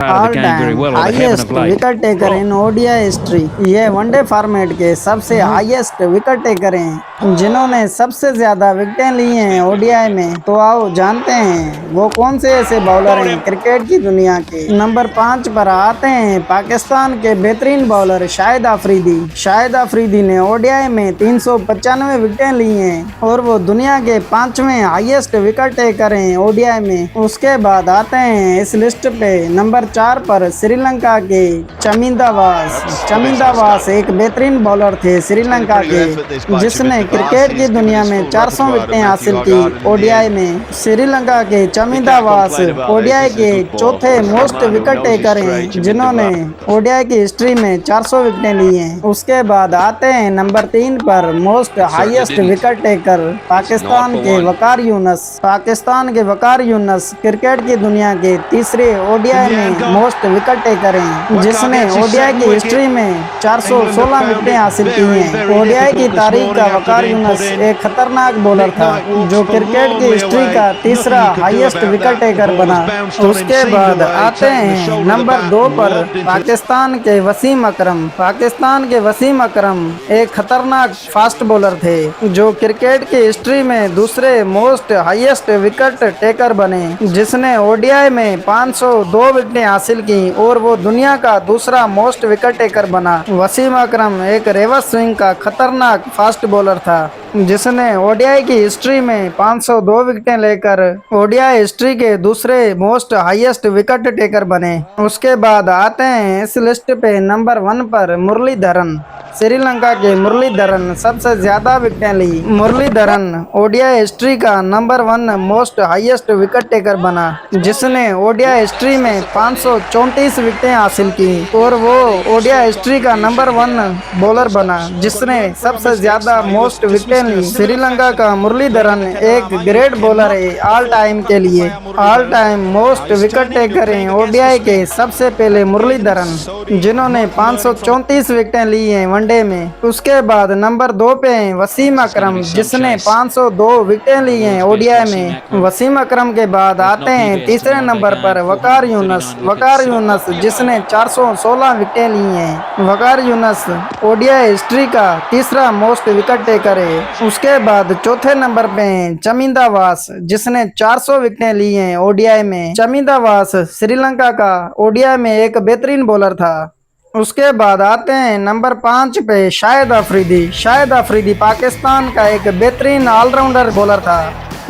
All time highest wicket taker in ODI history. ये one day format के सबसे highest wicket taker हैं जिन्होंने सबसे ज्यादा विकेटें ली हैं ओडीआई में। तो आओ जानते हैं वो कौन से ऐसे बॉलर हैं क्रिकेट की दुनिया के। नंबर 5 पर आते हैं पाकिस्तान के बेहतरीन बॉलर शाहिद अफरीदी। शाहिद अफरीदी ने ओडीआई में 395 विकेटें ली हैं और वो दुनिया के 5वें हाईएस्ट विकेट टेकर हैं ओडीआई में। उसके बाद आते हैं इस लिस्ट पे नंबर 4 पर श्रीलंका के चमिंदा वास। चमिंदा वास एक बेहतरीन बॉलर थे श्रीलंका के जिसने क्रिकेट की दुनिया में 400 विकेटें हासिल की ओडीआई में। श्रीलंका के चमिंदा वास ओडीआई के चौथे मोस्ट विकेट टेकर हैं जिन्होंने ओडीआई की हिस्ट्री में 400 विकेटें ली हैं। उसके बाद आते हैं नंबर 3 पर most highest wicket taker Pakistan के वकार यूनुस। पाकिस्तान के वकार यूनुस क्रिकेट की दुनिया के तीसरे ओडीआई में मोस्ट विकेट टेकर हैं जिसने ओडीआई की हिस्ट्री में 416 विकेटें हासिल की हैं। ओडीआई की तारीख का वकार यूनुस एक खतरनाक बॉलर था जो क्रिकेट की हिस्ट्री का तीसरा हाईएस्ट विकेट टेकर बना। उसके बाद आते हैं नंबर 2 पर पाकिस्तान के वसीम अकरम। पाकिस्तान के वसीम अकरम एक खतरनाक फास्ट बॉलर थे जो क्रिकेट की हिस्ट्री में दूसरे मोस्ट हाईएस्ट विकेट टेकर बने जिसने ओडीआई में 502 विकेटें हासिल की और वो दुनिया का दूसरा मोस्ट विकेट टेकर बना। वसीम अकरम एक रिवर्स स्विंग का खतरनाक फास्ट बॉलर था जिसने ओडीआई की हिस्ट्री में 502 विकेटें लेकर ओडीआई हिस्ट्री के दूसरे मोस्ट हाईएस्ट विकेट टेकर बने। उसके बाद आते हैं इस लिस्ट पे नंबर 1 पर मुरलीधरन। श्रीलंका के मुरलीधरन सबसे ज्यादा विकेटें ली। मुरलीधरन ओडीआई हिस्ट्री का number 1 most highest wicket taker बना जिसने ओडीआई हिस्ट्री में 534 विकेटें हासिल की और वो ओडीआई हिस्ट्री का नंबर 1 बॉलर बना जिसने सबसे ज्यादा मोस्ट विकेटें ली। श्रीलंका का मुरलीधरन एक ग्रेट बॉलर है ऑल टाइम के लिए। All time most wicket taker हैं ओडीआई के सबसे पहले मुरलीधरन जिन्होंने 534 विकेटें ली हैं वनडे में। उसके बाद नंबर 2 पे हैं वसीम अकरम जिसने 502 विकेटें ली हैं ओडीआई में। वसीम अकरम के बाद आते हैं तीसरे नंबर पर वकार यूनुस। वकार यूनुस जिसने 416 विकेटें ली हैं। वकार यूनुस ओडीआई हिस्ट्री का तीसरा मोस्ट विकेट टेकर है। उसके बाद चौथे नंबर पे हैं चमिंदा वास जिसने 400 विकेटें ली हैं ओडीआई में। चमिंदा वास श्रीलंका का ओडीआई में एक बेहतरीन बॉलर था। उसके बाद आते हैं नंबर 5 पे शाहिद अफरीदी। शाहिद अफरीदी पाकिस्तान का एक बेहतरीन ऑलराउंडर बॉलर था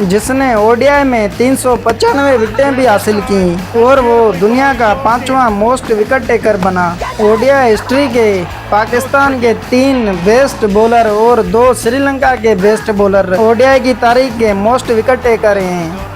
जिसने ओडीआई में 395 विकेटें भी हासिल की और वो दुनिया का 5वां मोस्ट विकेट टेकर बना। ओडीआई हिस्ट्री के पाकिस्तान के 3 बेस्ट बॉलर और 2 श्रीलंका के बेस्ट बॉलर ओडीआई की तारीख के मोस्ट विकेट टेकर हैं।